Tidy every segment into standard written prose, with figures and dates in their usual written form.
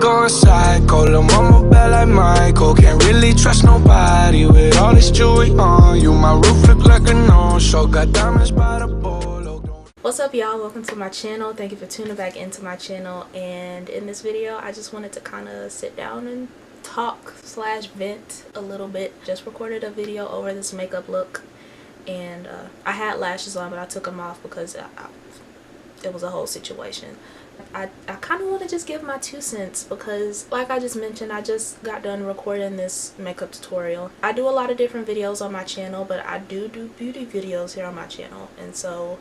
Going psycho, lil' mama bad like Michael. Can't really trust nobody with all this jewelry on you. My roof look like a no-show, got diamonds by the bolo. What's up, y'all? Welcome to my channel. Thank you for tuning back into my channel. And in this video, I just wanted to kind of sit down and talk slash vent a little bit. Just recorded a video over this makeup look, and I had lashes on, but I took them off because it was a whole situation. I kind of want to just give my 2 cents because, like I just mentioned, I just got done recording this makeup tutorial. I do a lot of different videos on my channel, but I do beauty videos here on my channel, and so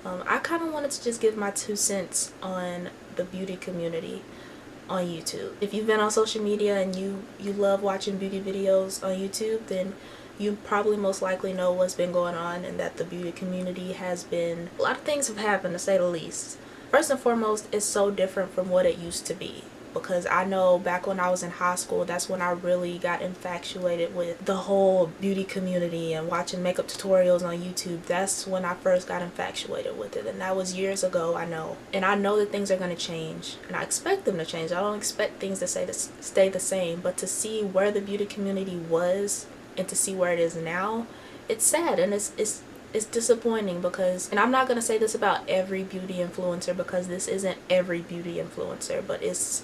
I kind of wanted to just give my 2 cents on the beauty community on YouTube. If you've been on social media and you love watching beauty videos on YouTube, then you probably most likely know what's been going on, and that the beauty community has been, a lot of things have happened, to say the least. First and foremost, it's so different from what it used to be, because I know back when I was in high school, that's when I really got infatuated with the whole beauty community and watching makeup tutorials on YouTube. That's when I first got infatuated with it, and that was years ago, I know. And I know that things are going to change, and I expect them to change. I don't expect things to stay the same, but to see where the beauty community was and to see where it is now, it's sad, and it's disappointing, because, and I'm not going to say this about every beauty influencer, because this isn't every beauty influencer, but it's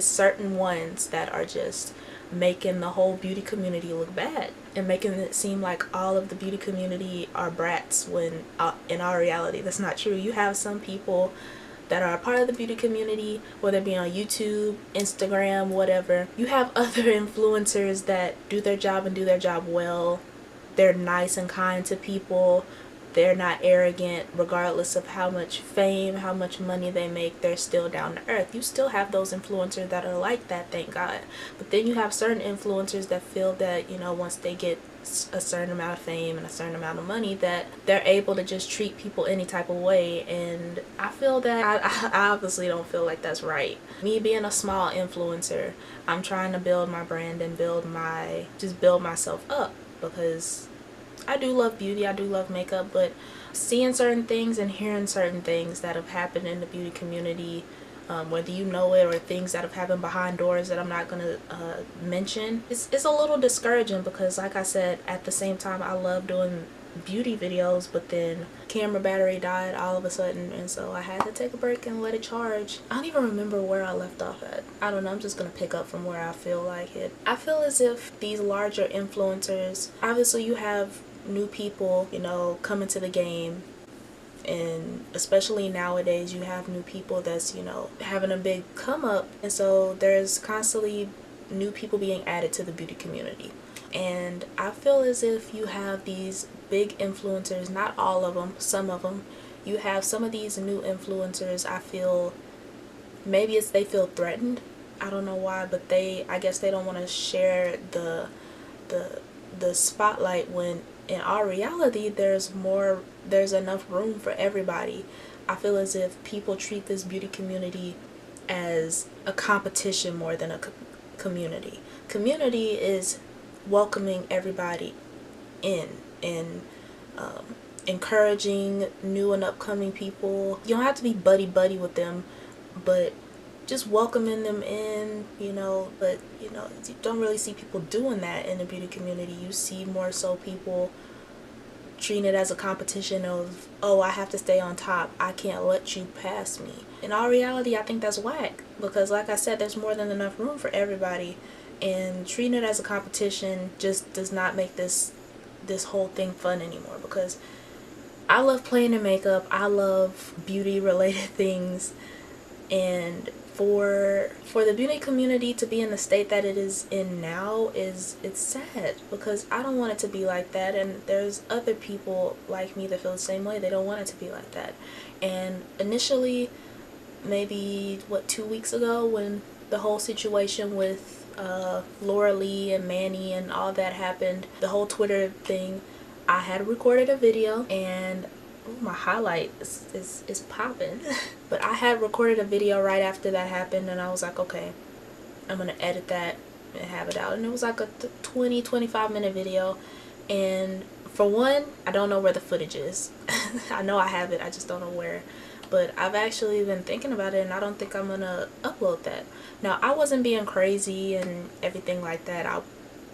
certain ones that are just making the whole beauty community look bad and making it seem like all of the beauty community are brats, when in our reality that's not true. You have some people that are a part of the beauty community, whether it be on YouTube, Instagram, whatever. You have other influencers that do their job and do their job well. They're nice and kind to people. They're not arrogant. Regardless of how much fame, how much money they make, they're still down to earth. You still have those influencers that are like that, thank God. But then you have certain influencers that feel that, you know, once they get a certain amount of fame and a certain amount of money, that they're able to just treat people any type of way. And I feel that I obviously don't feel like that's right. Me being a small influencer, I'm trying to build my brand and build myself up, because I do love beauty, I do love makeup, but seeing certain things and hearing certain things that have happened in the beauty community, whether you know it or things that have happened behind doors that I'm not going to mention, it's a little discouraging, because like I said, at the same time I love doing beauty videos, but then camera battery died all of a sudden, and so I had to take a break and let it charge. I don't even remember where I left off at. I don't know, I'm just gonna pick up from where I feel like it. I feel as if these larger influencers, obviously you have new people, you know, coming to the game, and especially nowadays you have new people that's, you know, having a big come up, and so there's constantly new people being added to the beauty community. And I feel as if you have these big influencers, not all of them, some of them. You have some of these new influencers, I feel, maybe it's they feel threatened. I don't know why, but I guess they don't want to share the spotlight, when in our reality there's enough room for everybody. I feel as if people treat this beauty community as a competition more than a community. Community is welcoming everybody in and encouraging new and upcoming people. You don't have to be buddy with them, but just welcoming them in, you know. But you know, you don't really see people doing that in the beauty community. You see more so people treating it as a competition of, oh, I have to stay on top, I can't let you pass me. In all reality, I think that's whack, because like I said, there's more than enough room for everybody, and treating it as a competition just does not make this whole thing fun anymore. Because I love playing in makeup, I love beauty related things, and for the beauty community to be in the state that it is in now, it's sad, because I don't want it to be like that, and there's other people like me that feel the same way. They don't want it to be like that. And initially, maybe 2 weeks ago, when the whole situation with Laura Lee and Manny and all that happened, the whole Twitter thing, I had recorded a video, and ooh, my highlight is popping. But I had recorded a video right after that happened, and I was like, okay, I'm gonna edit that and have it out. And it was like a 20-25 minute video, and for one, I don't know where the footage is. I know I have it, I just don't know where. but I've actually been thinking about it and I don't think I'm gonna upload that. Now, I wasn't being crazy and everything like that.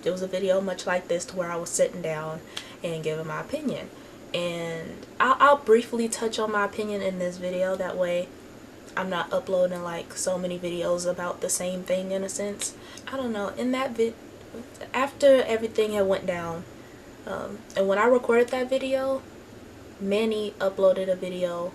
It was a video much like this to where I was sitting down and giving my opinion. And I'll briefly touch on my opinion in this video. That way I'm not uploading like so many videos about the same thing in a sense. I don't know. In that after everything had went down, and when I recorded that video, Manny uploaded a video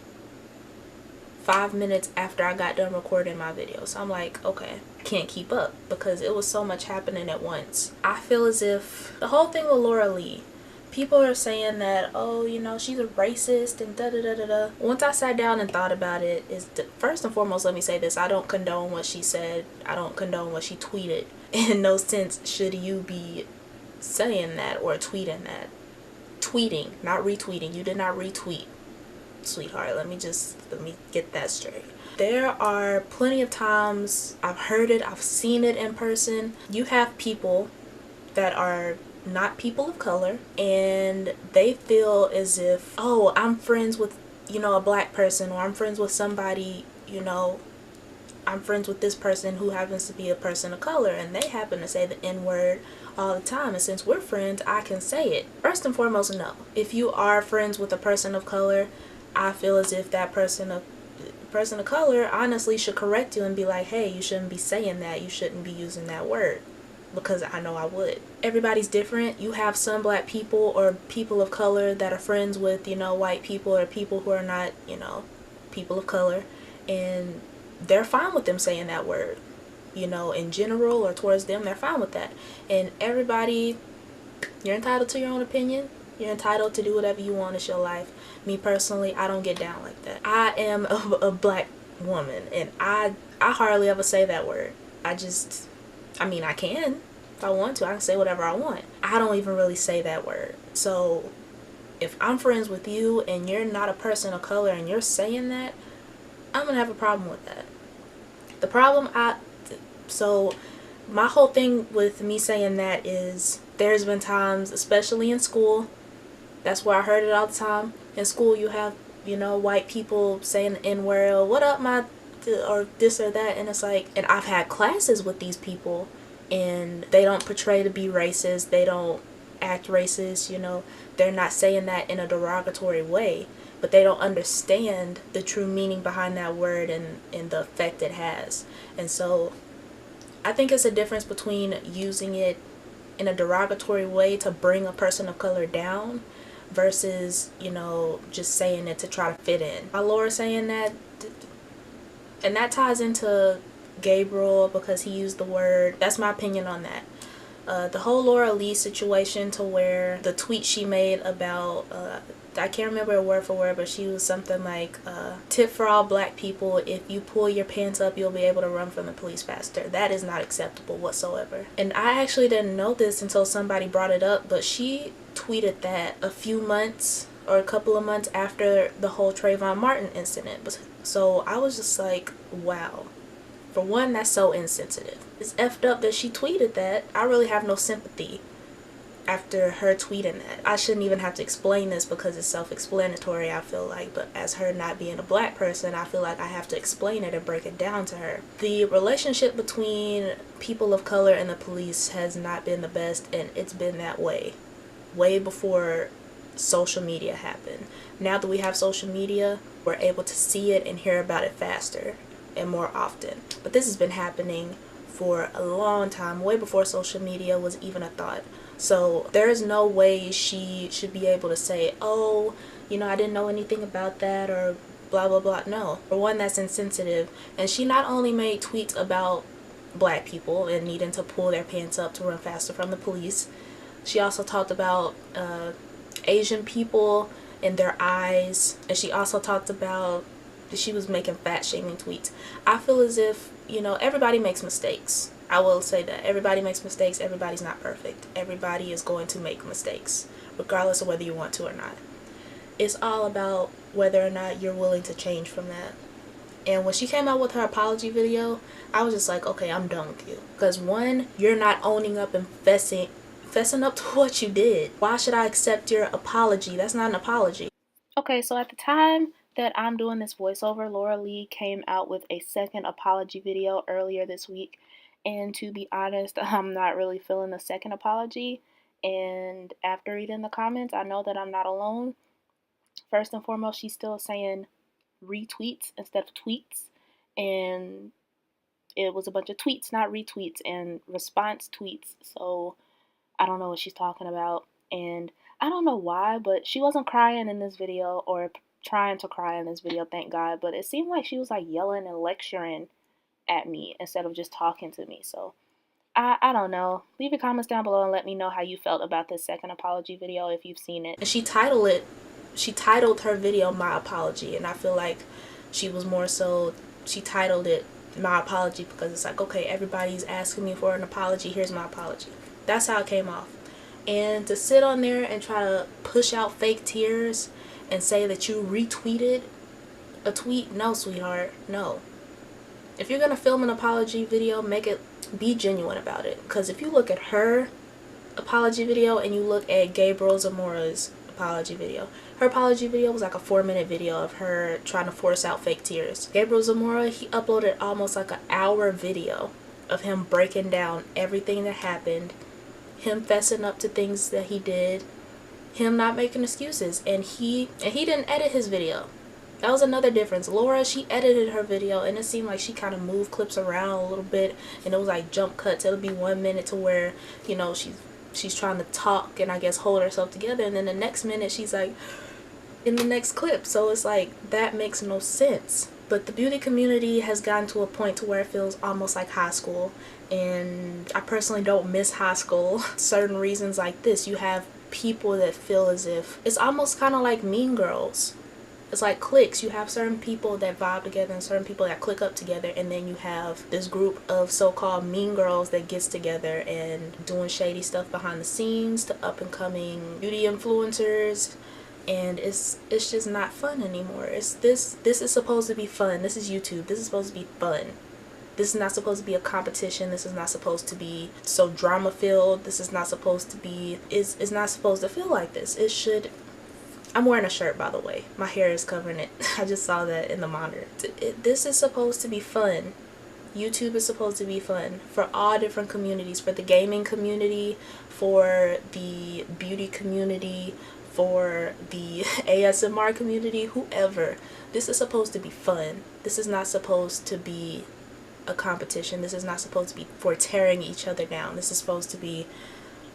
5 minutes after I got done recording my video. So I'm like, okay, I can't keep up because it was so much happening at once. I feel as if the whole thing with Laura Lee, people are saying that, oh, you know, she's a racist and da da da da da. Once I sat down and thought about it, first and foremost, let me say this: I don't condone what she said. I don't condone what she tweeted. In no sense should you be saying that or tweeting that. Tweeting, not retweeting. You did not retweet, sweetheart. Let me get that straight. There are plenty of times I've heard it, I've seen it in person. You have people that are not people of color and they feel as if, oh, I'm friends with, you know, a black person, or I'm friends with somebody, you know, I'm friends with this person who happens to be a person of color, and they happen to say the N-word all the time, and since we're friends, I can say it. First and foremost, no. If you are friends with a person of color, I feel as if that person of color honestly should correct you and be like, hey, you shouldn't be saying that, you shouldn't be using that word, because I know I would. Everybody's different. You have some black people or people of color that are friends with, you know, white people or people who are not, you know, people of color, and they're fine with them saying that word, you know, in general or towards them, they're fine with that. And everybody, you're entitled to your own opinion. You're entitled to do whatever you want. It's your life. Me personally, I don't get down like that. I am a black woman, and I hardly ever say that word. I mean, I can if I want to. I can say whatever I want. I don't even really say that word. So if I'm friends with you and you're not a person of color and you're saying that, I'm gonna have a problem with that. The problem so my whole thing with me saying that is, there's been times, especially in school, that's where I heard it all the time. In school, you have, you know, white people saying the N-word, what up, my, or this or that, and it's like, and I've had classes with these people, and they don't portray to be racist, they don't act racist, you know, they're not saying that in a derogatory way, but they don't understand the true meaning behind that word and the effect it has. And so I think it's a difference between using it in a derogatory way to bring a person of color down versus, you know, just saying it to try to fit in. My Laura saying that, and that ties into Gabriel because he used the word. That's my opinion on that. The whole Laura Lee situation, to where the tweet she made about, I can't remember a word for word, but she was something like, tip for all black people, if you pull your pants up, you'll be able to run from the police faster. That is not acceptable whatsoever. And I actually didn't know this until somebody brought it up, but she tweeted that a few months or a couple of months after the whole Trayvon Martin incident. So I was just like, wow. For one, that's so insensitive. It's effed up that she tweeted that. I really have no sympathy after her tweeting that. I shouldn't even have to explain this because it's self-explanatory, I feel like, but as her not being a black person, I feel like I have to explain it and break it down to her. The relationship between people of color and the police has not been the best, and it's been that way before social media happened. Now that we have social media, we're able to see it and hear about it faster and more often. But this has been happening for a long time, way before social media was even a thought. So there is no way she should be able to say, oh, you know, I didn't know anything about that, or blah blah blah. No. For one, that's insensitive. And she not only made tweets about black people and needing to pull their pants up to run faster from the police, she also talked about Asian people and their eyes, and she also talked about, she was making fat shaming tweets. I feel as if, you know, everybody makes mistakes. I will say that everybody makes mistakes. Everybody's not perfect. Everybody is going to make mistakes, regardless of whether you want to or not. It's all about whether or not you're willing to change from that. And when she came out with her apology video, I was just like, okay, I'm done with you. Because one, you're not owning up and fessing up to what you did. Why should I accept your apology? That's not an apology. Okay, so at the time that I'm doing this voiceover, Laura Lee came out with a second apology video earlier this week. And to be honest, I'm not really feeling the second apology. And after reading the comments, I know that I'm not alone. First and foremost, she's still saying retweets instead of tweets. And it was a bunch of tweets, not retweets, and response tweets. So I don't know what she's talking about. And I don't know why, but she wasn't crying in this video, or trying to cry in this video, thank God. But it seemed like she was like yelling and lecturing at me instead of just talking to me. So I don't know. Leave your comments down below and let me know how you felt about this second apology video if you've seen it. And she titled her video My Apology, and I feel like she was more so, she titled it My Apology because it's like, okay, everybody's asking me for an apology, here's my apology. That's how it came off. And to sit on there and try to push out fake tears and say that you retweeted a tweet, no, sweetheart, no. If you're gonna film an apology video, make it, be genuine about it. Because if you look at her apology video and you look at Gabriel Zamora's apology video, her apology video was like a 4-minute video of her trying to force out fake tears. Gabriel Zamora, he uploaded almost like an hour video of him breaking down everything that happened, him fessing up to things that he did, him not making excuses, and he didn't edit his video. That was another difference. Laura, she edited her video, and it seemed like she kind of moved clips around a little bit, and it was like jump cuts. It'll be 1 minute to where, you know, she's trying to talk and I guess hold herself together, and then the next minute she's like in the next clip. So it's like, that makes no sense. But the beauty community has gotten to a point to where it feels almost like high school, and I personally don't miss high school. Certain reasons like this, you have people that feel as if it's almost kind of like Mean Girls. It's like cliques. You have certain people that vibe together and certain people that click up together, and then you have this group of so-called mean girls that gets together and doing shady stuff behind the scenes to up-and-coming beauty influencers, and it's just not fun anymore. This is supposed to be fun. This is YouTube. This is supposed to be fun. This is not supposed to be a competition. This is not supposed to be so drama filled. This is not supposed to be, it's not supposed to feel like this. It should. I'm wearing a shirt, by the way. My hair is covering it. I just saw that in the monitor. This is supposed to be fun. YouTube is supposed to be fun for all different communities, for the gaming community, for the beauty community, for the ASMR community, whoever. This is supposed to be fun. This is not supposed to be a competition. This is not supposed to be for tearing each other down. This is supposed to be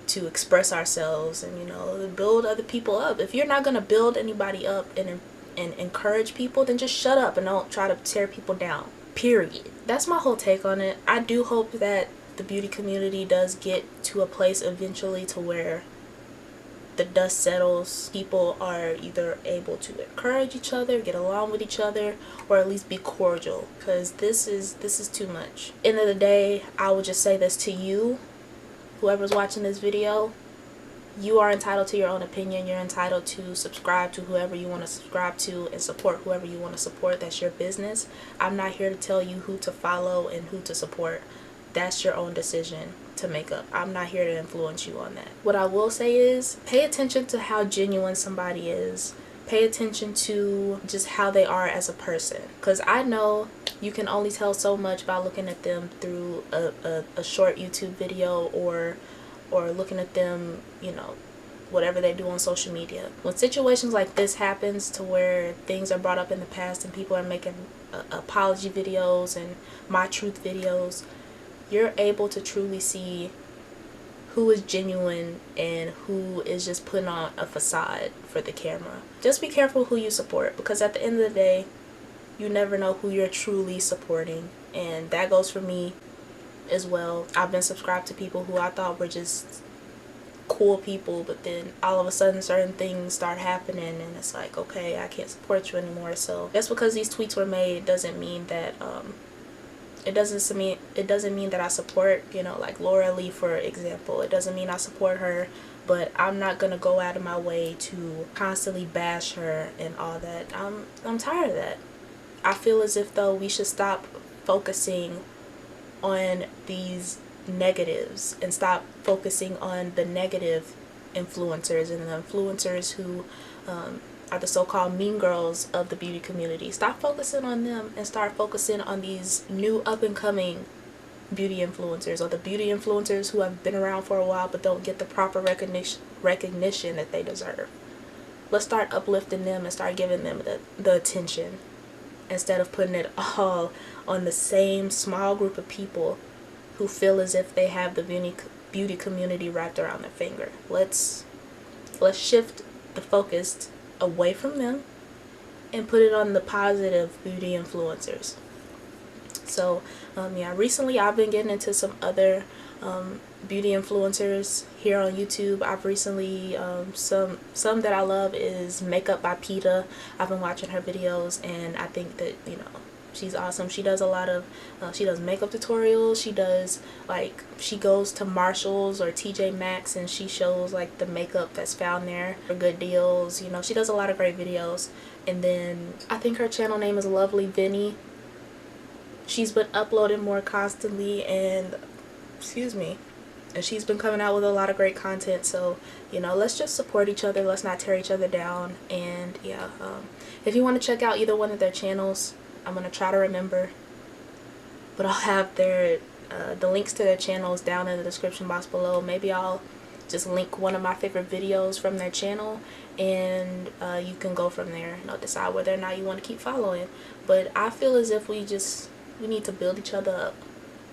to express ourselves and, you know, build other people up. If you're not going to build anybody up and encourage people, then just shut up and don't try to tear people down, period. That's my whole take on it. I do hope that the beauty community does get to a place eventually to where the dust settles. People are either able to encourage each other, get along with each other, or at least be cordial, because this is too much. End of the day, I would just say this to you, whoever's watching this video. You are entitled to your own opinion. You're entitled to subscribe to whoever you want to subscribe to and support whoever you want to support. That's your business. I'm not here to tell you who to follow and who to support. That's your own decision to make up. I'm not here to influence you on that. What I will say is, pay attention to how genuine somebody is. Pay attention to just how they are as a person, because I know you can only tell so much by looking at them through a short YouTube video or looking at them, you know, whatever they do on social media. When situations like this happens to where things are brought up in the past and people are making apology videos and my truth videos, you're able to truly see who is genuine and who is just putting on a facade for the camera. Just be careful who you support, because at the end of the day, you never know who you're truly supporting, and that goes for me as well. I've been subscribed to people who I thought were just cool people, but then all of a sudden certain things start happening and it's like, okay, I can't support you anymore. So just because these tweets were made doesn't mean that it doesn't mean that I support, you know, like Laura Lee, for example. It doesn't mean I support her, but I'm not gonna go out of my way to constantly bash her and all that. I'm tired of that. I feel as if though we should stop focusing on these negatives and stop focusing on the negative influencers and the influencers who are the so-called mean girls of the beauty community. Stop focusing on them and start focusing on these new up-and-coming beauty influencers, or the beauty influencers who have been around for a while but don't get the proper recognition that they deserve. Let's start uplifting them and start giving them the attention, instead of putting it all on the same small group of people who feel as if they have the beauty community wrapped around their finger. Let's shift the focus away from them and put it on the positive beauty influencers. So yeah, recently I've been getting into some other beauty influencers here on YouTube. I've recently some that I love is Makeup by Peta. I've been watching her videos and I think that, you know, she's awesome. She does a lot of she does makeup tutorials. She does, like, she goes to Marshalls or TJ Maxx and she shows like the makeup that's found there for good deals. You know, she does a lot of great videos. And then I think her channel name is Lovely Vinny. She's been uploading more constantly, and and she's been coming out with a lot of great content. So, you know, let's just support each other. Let's not tear each other down. And yeah, if you want to check out either one of their channels, I'm gonna try to remember, but I'll have their the links to their channels down in the description box below. Maybe I'll just link one of my favorite videos from their channel, and you can go from there, you know, decide whether or not you want to keep following. But I feel as if we need to build each other up.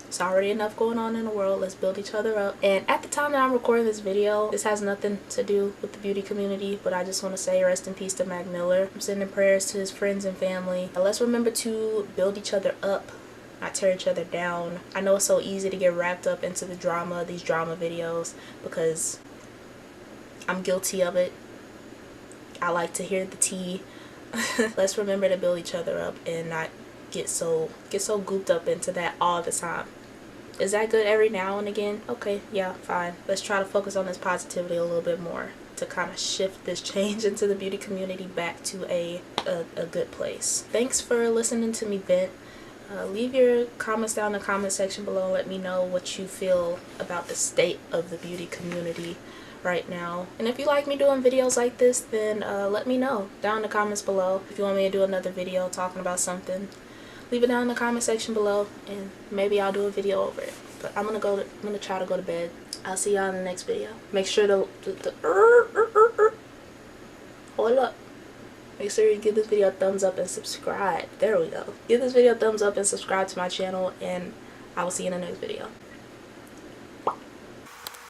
It's already enough going on in the world. Let's build each other up. And at the time that I'm recording this video, this has nothing to do with the beauty community, but I just want to say rest in peace to Mac Miller. I'm sending prayers to his friends and family. And let's remember to build each other up, not tear each other down. I know it's so easy to get wrapped up into the drama, these drama videos, because I'm guilty of it. I like to hear the tea. Let's remember to build each other up and not get so gooped up into that all the time. Is that good every now and again? Okay, yeah, fine. Let's try to focus on this positivity a little bit more to kind of shift this change into the beauty community back to a good place. Thanks for listening to me vent. Leave your comments down in the comment section below and let me know what you feel about the state of the beauty community right now. And if you like me doing videos like this, then let me know down in the comments below. If you want me to do another video talking about something, leave it down in the comment section below and maybe I'll do a video over it. But I'm gonna try to go to bed. I'll see y'all in the next video. Make sure hold up. Make sure you give this video a thumbs up and subscribe. There we go. Give this video a thumbs up and subscribe to my channel, and I will see you in the next video.